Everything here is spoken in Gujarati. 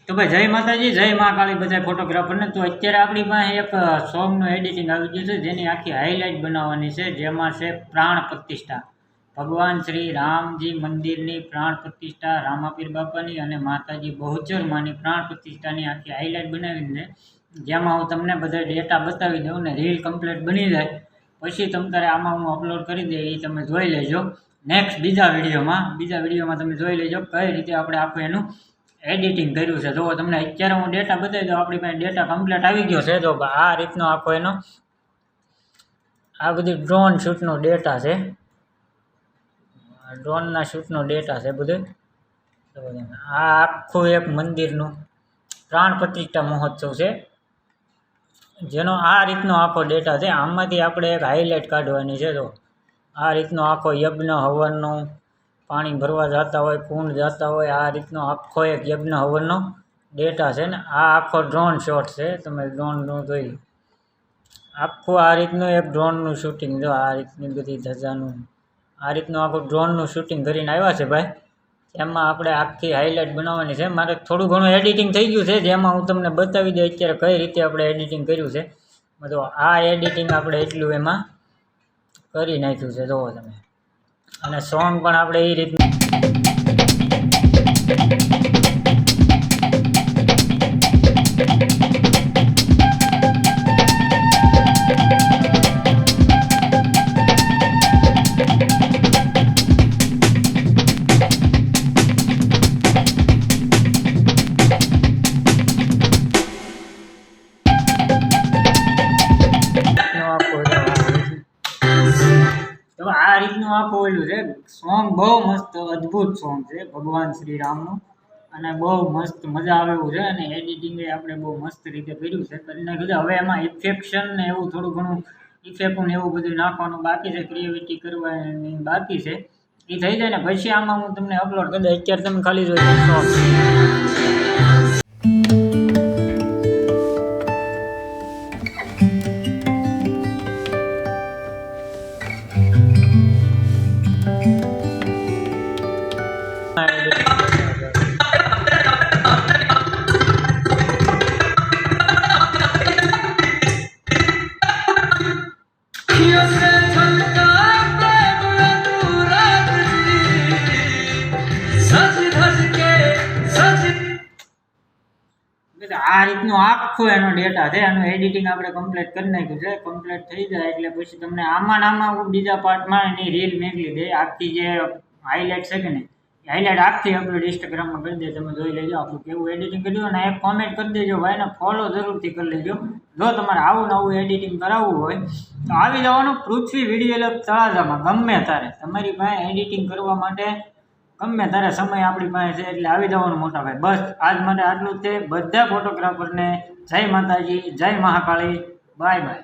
તો ભાઈ જય માતાજી, જય મહાકાળી બધા ફોટોગ્રાફરને. તો અત્યારે આપણી પાસે એક સોંગનું એડિટિંગ આવી ગયું છે, જેની આખી હાઇલાઇટ બનાવવાની છે. જેમાં છે પ્રાણ પ્રતિષ્ઠા, ભગવાન શ્રી રામજી મંદિરની પ્રાણ પ્રતિષ્ઠા, રામાપીર બાપાની અને માતાજી બહુચર માની પ્રાણ પ્રતિષ્ઠાની આખી હાઇલાઇટ બનાવીને જેમાં હું તમને બધા ડેટા બતાવી દઉં ને રીલ કમ્પ્લીટ બની જાય પછી તમારે આમાં હું અપલોડ કરી દે, એ તમે જોઈ લેજો. નેક્સ્ટ બીજા વિડીયોમાં તમે જોઈ લેજો કઈ રીતે આપણે આખું એનું એડિટિંગ કર્યું છે. જો તમને અત્યારે હું ડેટા બતાવી દઉં, આપણી પાસે ડેટા કમ્પ્લીટ આવી ગયો છે. તો આ રીતનો આખો એનો આ બધી ડ્રોન શૂટનો ડેટા છે, ડ્રોનના શૂટનો ડેટા છે બધું. આ આખું એક મંદિરનું પ્રાણ પ્રતિષ્ઠા મહોત્સવ છે, જેનો આ રીતનો આખો ડેટા છે. આમાંથી આપણે એક હાઇલાઇટ કાઢવાની છે. તો આ રીતનો આખો યજ્ઞ હવનનો પાણી ભરવા જતા હોય, કુંડ જતા હોય, આ રીતનો આખો એક યજ્ઞ હવનનો ડેટા છે ને આ આખો ડ્રોન શોટ છે. તમે ડ્રોનનું જોઈ આખું આ રીતનું એક ડ્રોનનું શૂટિંગ, જો આ રીતની બધી ધજાનું આ રીતનું આખું ડ્રોનનું શૂટિંગ કરીને આવ્યા છે ભાઈ. એમાં આપણે આખી હાઇલાઇટ બનાવવાની છે. મારે થોડું ઘણું એડિટિંગ થઈ ગયું છે, જેમાં હું તમને બતાવી દઉં અત્યારે કઈ રીતે આપણે એડિટિંગ કર્યું છે. તો આ એડિટિંગ આપણે એટલું એમાં કરી નાખ્યું છે જુઓ તમે. અને સોંગ પણ આપણે એ રીતનું આ રીતનું આખું ઓલું છે. સોંગ બહુ મસ્ત અદ્ભુત સોંગ છે ભગવાન શ્રી રામનું, અને બહુ મસ્ત મજા આવે એવું છે. અને એડિટિંગ આપણે બહુ મસ્ત રીતે કર્યું છે. કરીને કીધું હવે એમાં ઇફેક્શન ને એવું થોડું ઘણું ઇફેક્ટ ને એવું બધું નાખવાનું બાકી છે, ક્રિએટિવિટી કરવાની બાકી છે. એ થઈ જાય ને પછી આમાં હું તમને અપલોડ કરી દઉં. અત્યારે તમે ખાલી જોઈ સોંગ આ રીતનો આખો એનો ડેટા છે. એનું એડિટિંગ આપણે કમ્પ્લીટ કરી નાખ્યું છે. કમ્પ્લીટ થઈ જાય એટલે પછી તમને આમાં બીજા પાર્ટમાં એની રીલ મેકલી દે. આખી જે હાઇલાઇટ છે કે નહીં હાઇલાઇટ આખી અપલોડ ઇન્સ્ટાગ્રામમાં કરી દે. તમે જોઈ લેજો આપણું કેવું એડિટિંગ કર્યું. અને એક કોમેન્ટ કરી દેજો ભાઈ, ને ફોલો જરૂરથી કરી લેજો. જો તમારે આવું નવું એડિટિંગ કરાવવું હોય તો આવી જવાનું પૃથ્વી વિડીયો લેબ તળાજામાં ગમે ત્યારે. તમારી પાસે એડિટિંગ કરવા માટે ગમે ત્યારે સમય આપણી પાસે છે, એટલે આવી જવાનું મોટા ભાઈ. બસ આજ માટે આટલું જ છે. બધા ફોટોગ્રાફરને જય માતાજી, જય મહાકાળી, બાય બાય.